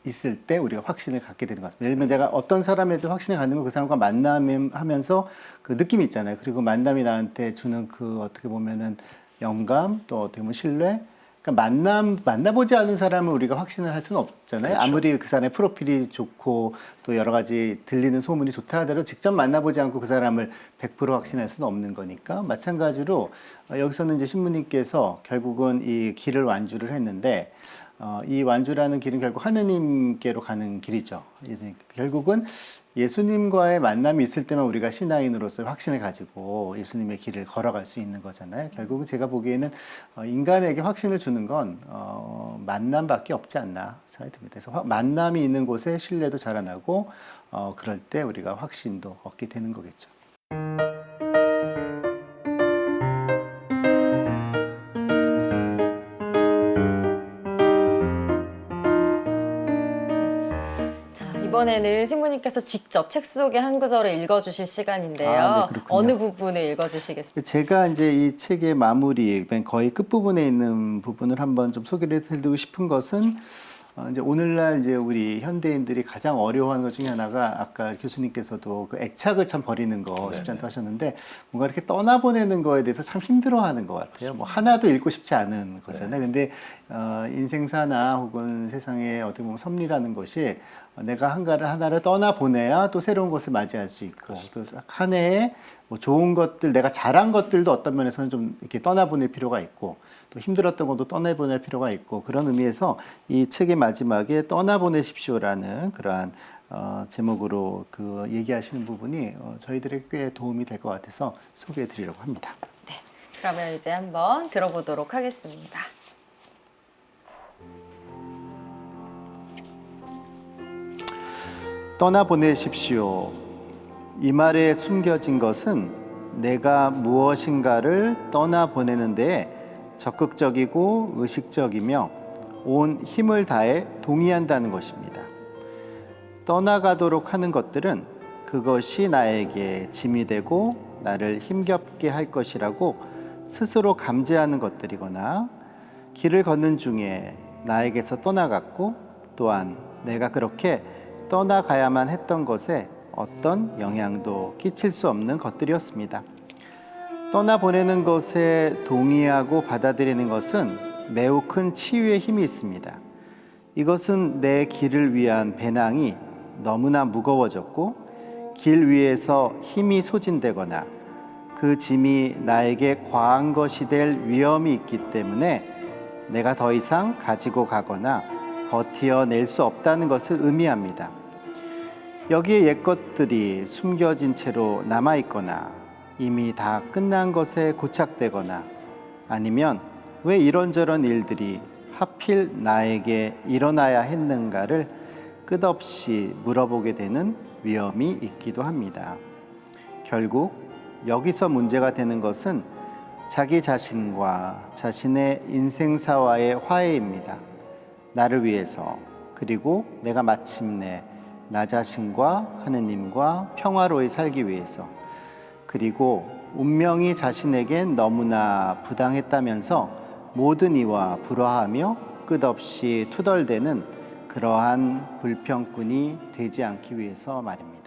있을 때 우리가 확신을 갖게 되는 것 같습니다. 예를 들면 내가 어떤 사람에도 확신을 갖는 건 그 사람과 만남하면서 그 느낌이 있잖아요. 그리고 만남이 나한테 주는 그 어떻게 보면은 영감, 또 어떻게 보면 신뢰. 그러니까 만나보지 않은 사람을 우리가 확신을 할 수는 없잖아요. 그렇죠. 아무리 그 사람의 프로필이 좋고 또 여러 가지 들리는 소문이 좋다 하더라도 직접 만나보지 않고 그 사람을 100% 확신할 수는 없는 거니까, 마찬가지로 여기서는 이제 신부님께서 결국은 이 길을 완주를 했는데 이 완주라는 길은 결국 하느님께로 가는 길이죠. 결국은 예수님과의 만남이 있을 때만 우리가 신앙인으로서 확신을 가지고 예수님의 길을 걸어갈 수 있는 거잖아요. 결국은 제가 보기에는 인간에게 확신을 주는 건 만남밖에 없지 않나 생각이 듭니다. 그래서 만남이 있는 곳에 신뢰도 자라나고 그럴 때 우리가 확신도 얻게 되는 거겠죠. 이번에는 신부님께서 직접 책 속의 한 구절을 읽어주실 시간인데요. 네, 어느 부분을 읽어주시겠습니까? 제가 이제 이 책의 마무리, 거의 끝부분에 있는 부분을 한번 좀 소개를 해드리고 싶은 것은 이제 오늘날 이제 우리 현대인들이 가장 어려워하는 것 중에 하나가 아까 교수님께서도 그 애착을 참 버리는 거 쉽지 않다고 하셨는데 뭔가 이렇게 떠나보내는 거에 대해서 참 힘들어하는 것 같아요. 뭐 하나도 읽고 싶지 않은 거잖아요. 근데 인생사나 혹은 세상에 어떻게 보면 섭리라는 것이 내가 하나를 떠나보내야 또 새로운 것을 맞이할 수 있고 또 한 해에 뭐 좋은 것들, 내가 잘한 것들도 어떤 면에서는 좀 이렇게 떠나보낼 필요가 있고 또 힘들었던 것도 떠나보낼 필요가 있고 그런 의미에서 이 책의 마지막에 떠나보내십시오라는 그러한 제목으로 그 얘기하시는 부분이 저희들에게 꽤 도움이 될 것 같아서 소개해 드리려고 합니다. 네, 그러면 이제 한번 들어보도록 하겠습니다. 떠나보내십시오. 이 말에 숨겨진 것은 내가 무엇인가를 떠나보내는 데에 적극적이고 의식적이며 온 힘을 다해 동의한다는 것입니다. 떠나가도록 하는 것들은 그것이 나에게 짐이 되고 나를 힘겹게 할 것이라고 스스로 감지하는 것들이거나 길을 걷는 중에 나에게서 떠나갔고 또한 내가 그렇게 떠나가야만 했던 것에 어떤 영향도 끼칠 수 없는 것들이었습니다. 떠나보내는 것에 동의하고 받아들이는 것은 매우 큰 치유의 힘이 있습니다. 이것은 내 길을 위한 배낭이 너무나 무거워졌고 길 위에서 힘이 소진되거나 그 짐이 나에게 과한 것이 될 위험이 있기 때문에 내가 더 이상 가지고 가거나 버티어낼 수 없다는 것을 의미합니다. 여기에 옛것들이 숨겨진 채로 남아있거나 이미 다 끝난 것에 고착되거나 아니면 왜 이런저런 일들이 하필 나에게 일어나야 했는가를 끝없이 물어보게 되는 위험이 있기도 합니다. 결국 여기서 문제가 되는 것은 자기 자신과 자신의 인생사와의 화해입니다. 나를 위해서 그리고 내가 마침내 나 자신과 하느님과 평화로이 살기 위해서 그리고 운명이 자신에겐 너무나 부당했다면서 모든 이와 불화하며 끝없이 투덜대는 그러한 불평꾼이 되지 않기 위해서 말입니다.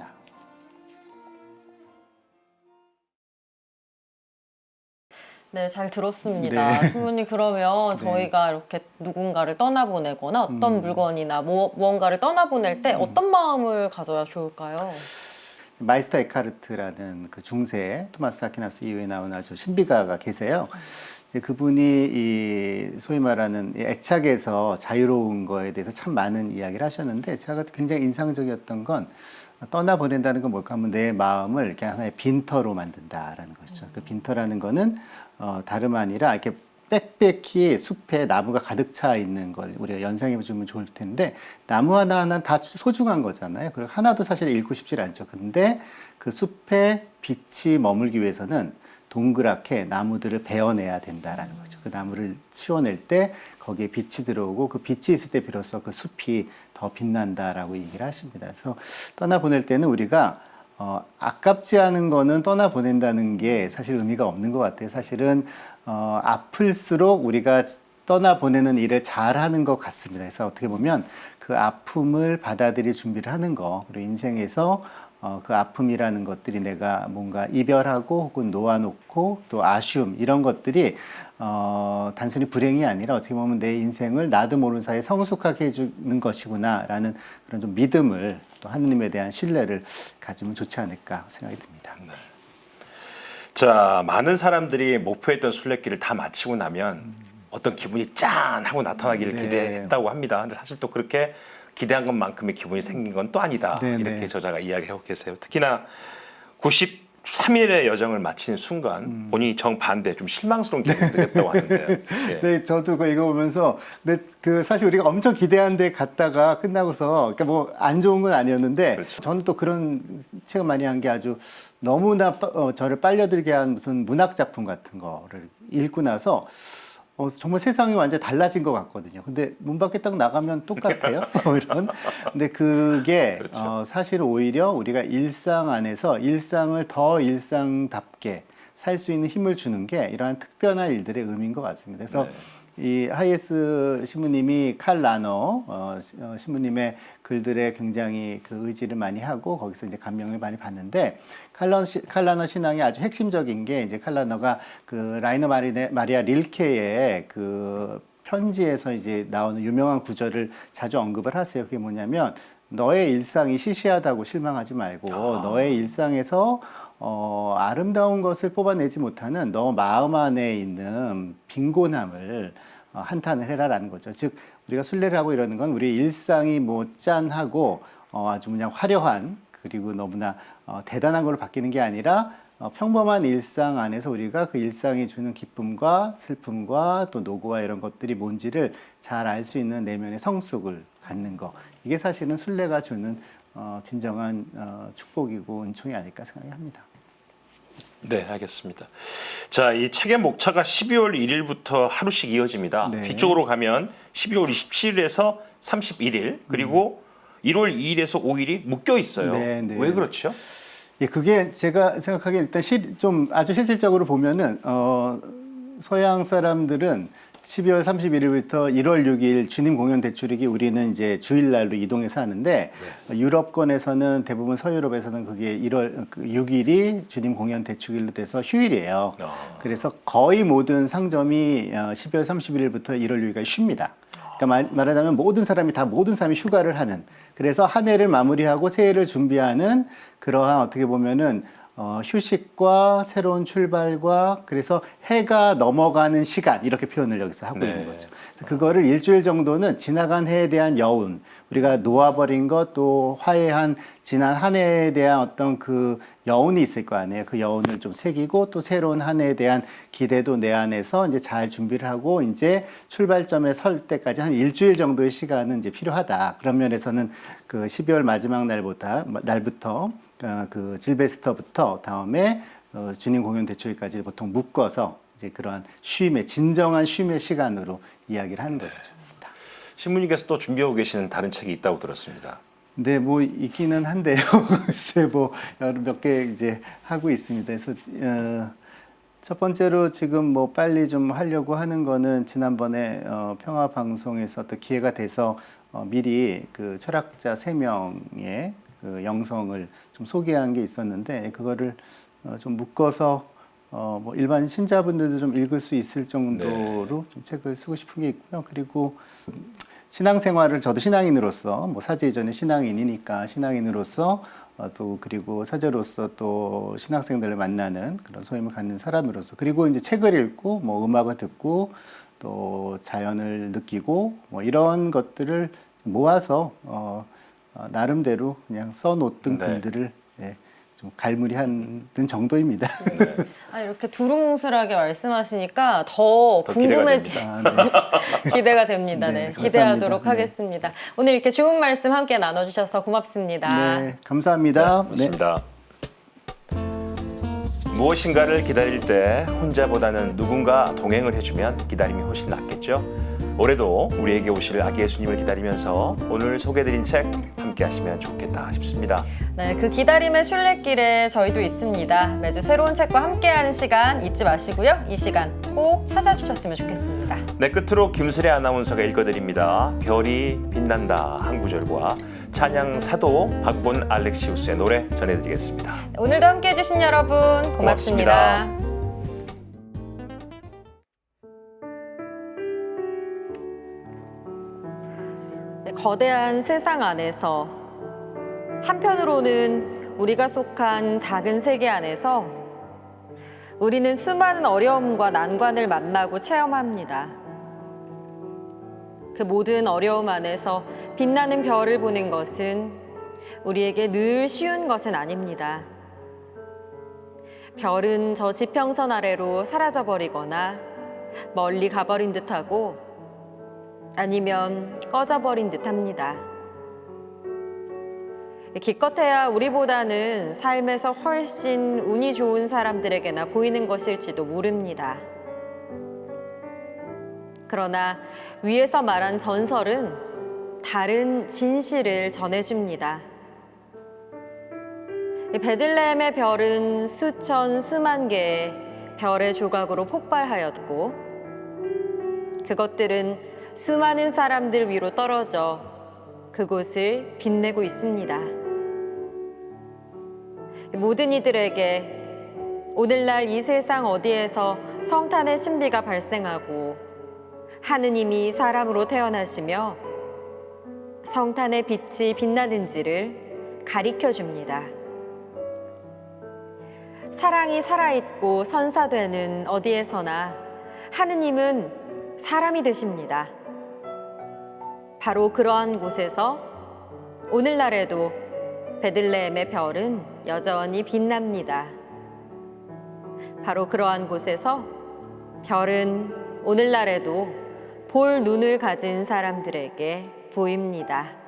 네, 잘 들었습니다. 신부님, 그러면 저희가 이렇게 누군가를 떠나보내거나 어떤 물건이나 무언가를 떠나보낼 때 어떤 마음을 가져야 좋을까요? 마이스터 에카르트라는 그 중세 토마스 아퀴나스 이후에 나온 아주 신비가가 계세요. 그분이 이 소위 말하는 애착에서 자유로운 거에 대해서 참 많은 이야기를 하셨는데 제가 굉장히 인상적이었던 건 떠나보낸다는 건 뭘까 하면 내 마음을 이렇게 하나의 빈터로 만든다라는 것이죠. 그 빈터라는 거는 다름 아니라 이렇게 빽빽히 숲에 나무가 가득 차 있는 걸 우리가 연상해 보면 좋을 텐데 나무 하나하나는 다 소중한 거잖아요. 그리고 하나도 사실 잃고 싶지 않죠. 근데 그 숲에 빛이 머물기 위해서는 동그랗게 나무들을 베어내야 된다라는 거죠. 그 나무를 치워낼 때 거기에 빛이 들어오고 그 빛이 있을 때 비로소 그 숲이 더 빛난다라고 얘기를 하십니다. 그래서 떠나보낼 때는 우리가 아깝지 않은 거는 떠나보낸다는 게 사실 의미가 없는 것 같아요. 사실은 아플수록 우리가 떠나보내는 일을 잘하는 것 같습니다. 그래서 어떻게 보면 그 아픔을 받아들일 준비를 하는 거, 그리고 인생에서 그 아픔이라는 것들이 내가 뭔가 이별하고 혹은 놓아놓고 또 아쉬움 이런 것들이 단순히 불행이 아니라 어떻게 보면 내 인생을 나도 모르는 사이에 성숙하게 해주는 것이구나라는 그런 좀 믿음을 또 하느님에 대한 신뢰를 가지면 좋지 않을까 생각이 듭니다. 네. 자, 많은 사람들이 목표했던 순례길을 다 마치고 나면 어떤 기분이 짠 하고 나타나기를 네. 기대했다고 합니다. 근데 사실 또 그렇게 기대한 것만큼의 기분이 생긴 건 또 아니다. 네, 이렇게 네. 저자가 이야기하고 계세요. 특히나 93일의 여정을 마치는 순간 본인이 정반대 좀 실망스러운 기분이 들겠다고 하는데요. 예. 네, 저도 그거 읽어보면서, 근데 그 사실 우리가 엄청 기대한 데 갔다가 끝나고서, 그러니까 뭐 안 좋은 건 아니었는데, 그렇죠. 저는 또 그런 책을 많이 한 게 아주 너무나 저를 빨려들게 한 무슨 문학 작품 같은 거를 읽고 나서 정말 세상이 완전 달라진 것 같거든요. 근데 문 밖에 딱 나가면 똑같아요. 이런. 근데 그게 그렇죠. 사실 오히려 우리가 일상 안에서 일상을 더 일상답게 살 수 있는 힘을 주는 게 이러한 특별한 일들의 의미인 것 같습니다. 그래서 이 하이에스 신부님이 칼 라너 신부님의 글들에 굉장히 그 의지를 많이 하고 거기서 이제 감명을 많이 받는데 칼 라너 신앙의 아주 핵심적인 게 이제 칼 라너가 그 라이너 마리아 릴케의 그 편지에서 이제 나오는 유명한 구절을 자주 언급을 하세요. 그게 뭐냐면 너의 일상이 시시하다고 실망하지 말고 너의 일상에서 아름다운 것을 뽑아내지 못하는 너 마음 안에 있는 빈곤함을 한탄을 해라라는 거죠. 즉 우리가 순례를 하고 이러는 건 우리 일상이 뭐 짠하고 아주 그냥 화려한 그리고 너무나 대단한 걸로 바뀌는 게 아니라 평범한 일상 안에서 우리가 그 일상이 주는 기쁨과 슬픔과 또 노고와 이런 것들이 뭔지를 잘 알 수 있는 내면의 성숙을 갖는 거. 이게 사실은 순례가 주는 진정한 축복이고 은총이 아닐까 생각합니다. 네, 알겠습니다. 자, 이 책의 목차가 12월 1일부터 하루씩 이어집니다. 네. 뒤쪽으로 가면 12월 27일에서 31일 그리고 1월 2일에서 5일이 묶여 있어요. 네, 네. 왜 그렇죠? 예, 그게 제가 생각하기에 일단 좀 아주 실질적으로 보면은 서양 사람들은 12월 31일부터 1월 6일 주님 공연 대축일이 우리는 이제 주일날로 이동해서 하는데 유럽권에서는 대부분 서유럽에서는 그게 1월 6일이 주님 공연 대축일로 돼서 휴일이에요. 그래서 거의 모든 상점이 12월 31일부터 1월 6일까지 쉽니다. 그러니까 말하자면 모든 사람이 휴가를 하는 그래서 한 해를 마무리하고 새해를 준비하는 그러한 어떻게 보면은 휴식과 새로운 출발과 그래서 해가 넘어가는 시간 이렇게 표현을 여기서 하고 네. 있는 거죠. 그래서 그거를 일주일 정도는 지나간 해에 대한 여운, 우리가 놓아버린 것 또 화해한 지난 한 해에 대한 어떤 그 여운이 있을 거 아니에요. 그 여운을 좀 새기고 또 새로운 한 해에 대한 기대도 내 안에서 이제 잘 준비를 하고 이제 출발점에 설 때까지 한 일주일 정도의 시간은 이제 필요하다. 그런 면에서는 그 12월 마지막 날부터 그 질베스터부터 다음에 주님 공연 대축일까지 보통 묶어서 이제 그러한 진정한 쉼의 시간으로 이야기를 하는 것이죠. 신부님께서 또 준비하고 계시는 다른 책이 있다고 들었습니다. 네, 뭐 있기는 한데요. 글쎄 뭐 몇 개 이제 하고 있습니다. 그래서 첫 번째로 지금 뭐 빨리 좀 하려고 하는 거는 지난번에 평화 방송에서 또 기회가 돼서 미리 그 철학자 3명의 그 영성을 좀 소개한 게 있었는데 그거를 좀 묶어서 뭐 일반 신자분들도 좀 읽을 수 있을 정도로 좀 책을 쓰고 싶은 게 있고요. 그리고 신앙생활을 저도 신앙인으로서 뭐 사제 이전에 신앙인이니까 신앙인으로서 또 그리고 사제로서 또 신학생들을 만나는 그런 소임을 갖는 사람으로서 그리고 이제 책을 읽고 뭐 음악을 듣고 또 자연을 느끼고 뭐 이런 것들을 모아서 나름대로 그냥 써놓던 글들을 좀 갈무리하는 정도입니다. 이렇게 두루뭉술하게 말씀하시니까 더 기대가 됩니다. 네, 네, 감사합니다. 기대하도록 네. 하겠습니다. 오늘 이렇게 좋은 말씀 함께 나눠주셔서 고맙습니다. 네, 감사합니다. 맞습니다. 무엇인가를 기다릴 때 혼자보다는 누군가 동행을 해주면 기다림이 훨씬 낫겠죠. 올해도 우리에게 오실 아기 예수님을 기다리면서 오늘 소개해드린 책 함께 하시면 좋겠다 싶습니다. 네, 그 기다림의 순례길에 저희도 있습니다. 매주 새로운 책과 함께하는 시간 잊지 마시고요. 이 시간 꼭 찾아주셨으면 좋겠습니다. 네, 끝으로 김수래 아나운서가 읽어드립니다. 별이 빛난다 한 구절과 찬양 사도 박본 알렉시우스의 노래 전해드리겠습니다. 오늘도 함께해 주신 여러분 고맙습니다. 거대한 세상 안에서 한편으로는 우리가 속한 작은 세계 안에서 우리는 수많은 어려움과 난관을 만나고 체험합니다. 그 모든 어려움 안에서 빛나는 별을 보는 것은 우리에게 늘 쉬운 것은 아닙니다. 별은 저 지평선 아래로 사라져버리거나 멀리 가버린 듯하고 아니면 꺼져버린 듯합니다. 기껏해야 우리보다는 삶에서 훨씬 운이 좋은 사람들에게나 보이는 것일지도 모릅니다. 그러나 위에서 말한 전설은 다른 진실을 전해줍니다. 베들레헴의 별은 수천 수만 개의 별의 조각으로 폭발하였고 그것들은 수많은 사람들 위로 떨어져 그곳을 빛내고 있습니다. 모든 이들에게 오늘날 이 세상 어디에서 성탄의 신비가 발생하고 하느님이 사람으로 태어나시며 성탄의 빛이 빛나는지를 가리켜 줍니다. 사랑이 살아있고 선사되는 어디에서나 하느님은 사람이 되십니다. 바로 그러한 곳에서 오늘날에도 베들레헴의 별은 여전히 빛납니다. 바로 그러한 곳에서 별은 오늘날에도 볼 눈을 가진 사람들에게 보입니다.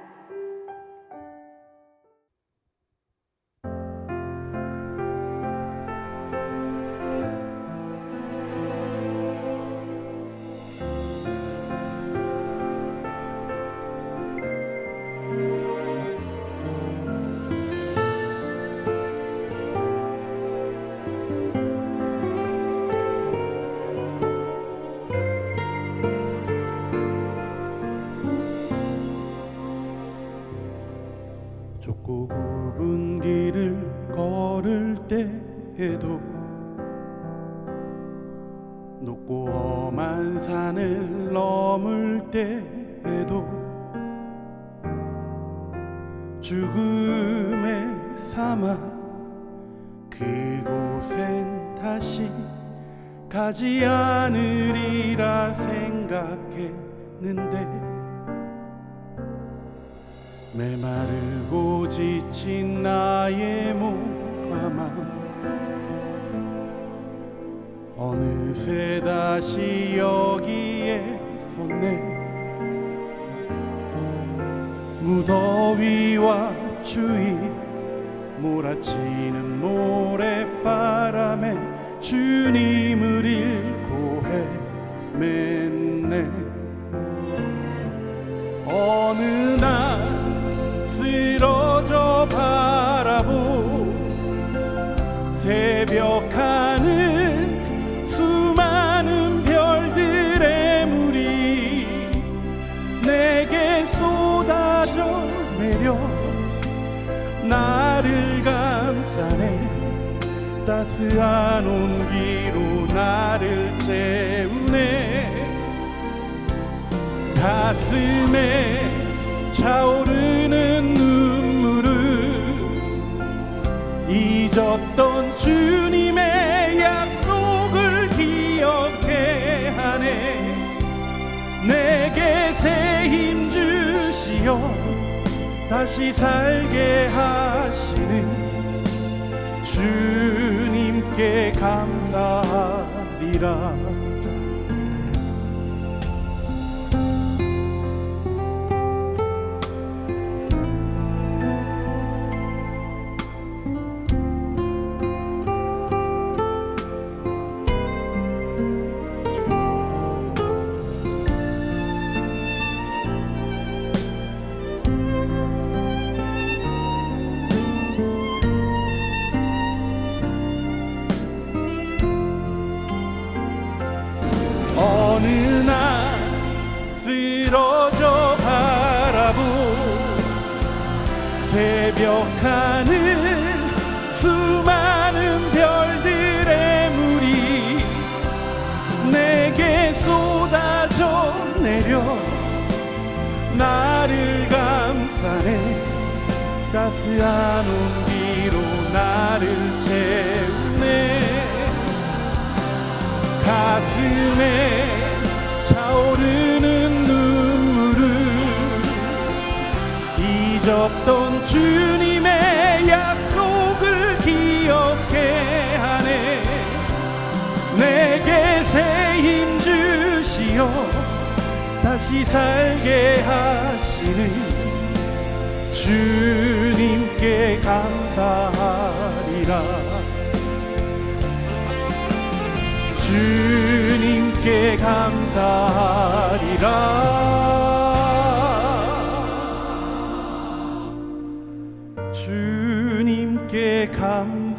좁고 굽은 길을 걸을 때에도 높고 험한 산을 넘을 때에도 죽음의 사막 그곳엔 다시 가지 않으리라 생각했는데 메마르고 지친 나의 몸과 마음 어느새 다시 여기에 섰네. 무더위와 추위 몰아치는 모래바람에 주님을 잃고 헤맸네. 어느 날 쓰러져 바라보 새벽 하늘 수많은 별들의 물이 내게 쏟아져 내려 나를 감싸네. 따스한 온기로 나를 채우네. 가슴에 차오르는 눈물을 잊었던 주님의 약속을 기억해 하네. 내게 새 힘 주시어 다시 살게 하시는 주님께 감사하리라. 어느 날 쓰러져 바라보 새벽 하늘 수많은 별들의 물이 내게 쏟아져 내려 나를 감싸네. 따스한 온기로 나를 채우네. 가슴에 차오르는 눈물 주셨던 주님의 약속을 기억해 하네. 내게 새 힘 주시어 다시 살게 하시는 주님께 감사하리라. 주님께 감사하리라. 주님께 감사하리라.